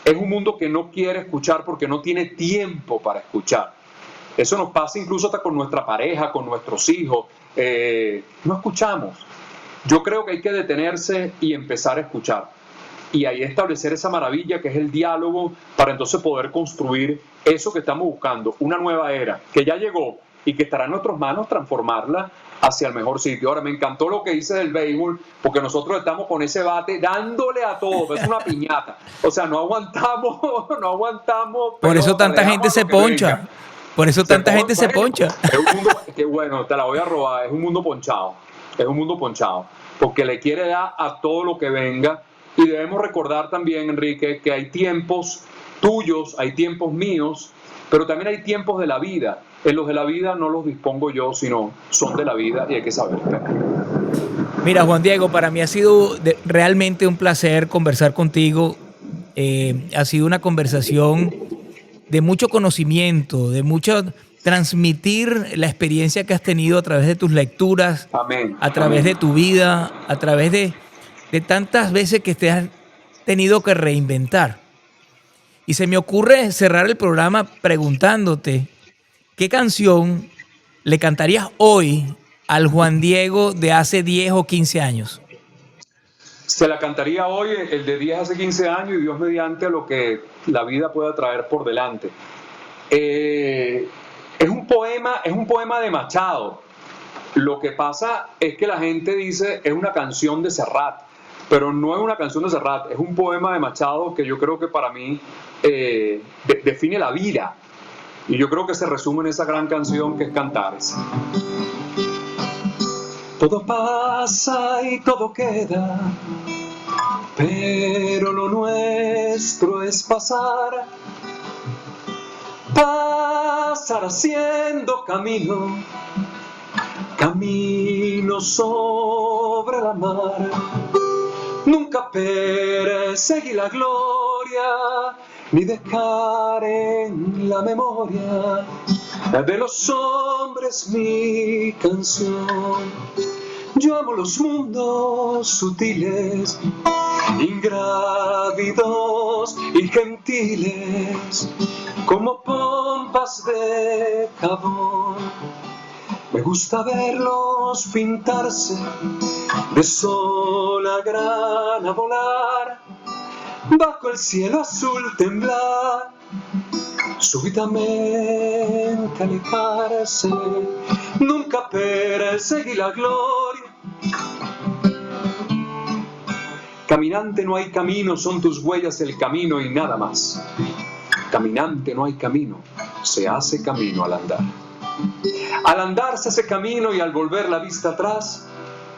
Es un mundo que no quiere escuchar porque no tiene tiempo para escuchar. Eso nos pasa incluso hasta con nuestra pareja, con nuestros hijos. No escuchamos. Yo creo que hay que detenerse y empezar a escuchar. Y ahí establecer esa maravilla que es el diálogo para entonces poder construir eso que estamos buscando, una nueva era que ya llegó y que estará en nuestras manos transformarla hacia el mejor sitio. Ahora, me encantó lo que dice del béisbol, porque nosotros estamos con ese bate dándole a todo, es una piñata. O sea, no aguantamos. Por eso tanta gente se poncha. Por eso tanta gente se poncha. Es un mundo, que bueno, te la voy a robar, es un mundo ponchado. Es un mundo ponchado, porque le quiere dar a todo lo que venga. Y debemos recordar también, Enrique, que hay tiempos tuyos, hay tiempos míos, pero también hay tiempos de la vida. En los de la vida no los dispongo yo, sino son de la vida y hay que saber esperar. Mira, Juan Diego, para mí ha sido realmente un placer conversar contigo. Ha sido una conversación de mucho conocimiento, de mucho transmitir la experiencia que has tenido a través de tus lecturas, Amén. a través de tu vida, a través de tantas veces que te has tenido que reinventar. Y se me ocurre cerrar el programa preguntándote ¿qué canción le cantarías hoy al Juan Diego de hace 10 o 15 años? Se la cantaría hoy, el de 10 hace 15 años, y Dios mediante a lo que la vida pueda traer por delante. Es un poema de Machado. Lo que pasa es que la gente dice es una canción de Serrat, pero no es una canción de Serrat, es un poema de Machado que yo creo que para mí define la vida. Y yo creo que se resume en esa gran canción que es Cantares. Todo pasa y todo queda, pero lo nuestro es pasar. Pasar haciendo camino, camino sobre la mar. Nunca perseguir la gloria, ni dejar en la memoria de los hombres mi canción. Yo amo los mundos sutiles, ingrávidos y gentiles, como pompas de jabón. Me gusta verlos pintarse de sol a grana volar, bajo el cielo azul temblar, súbitamente alejarse, nunca perseguir la gloria. Caminante no hay camino, son tus huellas el camino y nada más. Caminante no hay camino, se hace camino al andar. Al andar se hace camino y al volver la vista atrás,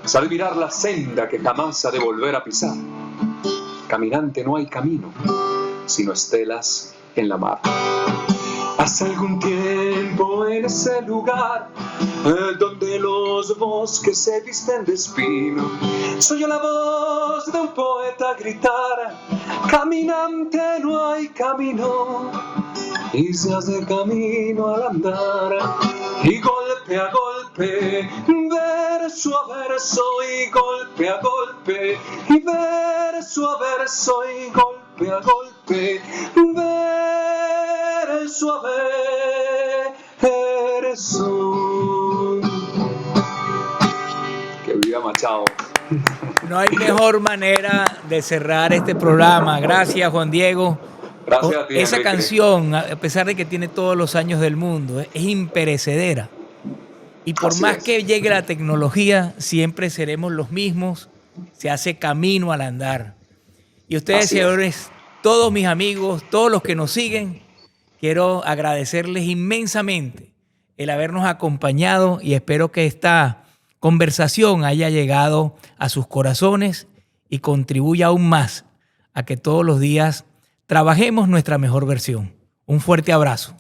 se ha de mirar la senda que jamás ha de volver a pisar. Caminante no hay camino, sino estelas en la mar. Hace algún tiempo en ese lugar donde los bosques se visten de espino, soy yo la voz de un poeta gritar: caminante no hay camino, y se hace camino al andar, y golpe a golpe, verso a verso, y golpe a golpe, y verso a verso, y golpe a golpe, verso a verso. Que viva Machado. No hay mejor manera de cerrar este programa. Gracias, Juan Diego. Gracias a ti, Esa Enrique. canción, a pesar de que tiene todos los años del mundo, es imperecedera. Y por Así más es. que llegue la tecnología, siempre seremos los mismos. Se hace camino al andar. Y ustedes, Así es. señores, todos mis amigos, todos los que nos siguen, quiero agradecerles inmensamente el habernos acompañado y espero que esta conversación haya llegado a sus corazones y contribuya aún más a que todos los días trabajemos nuestra mejor versión. Un fuerte abrazo.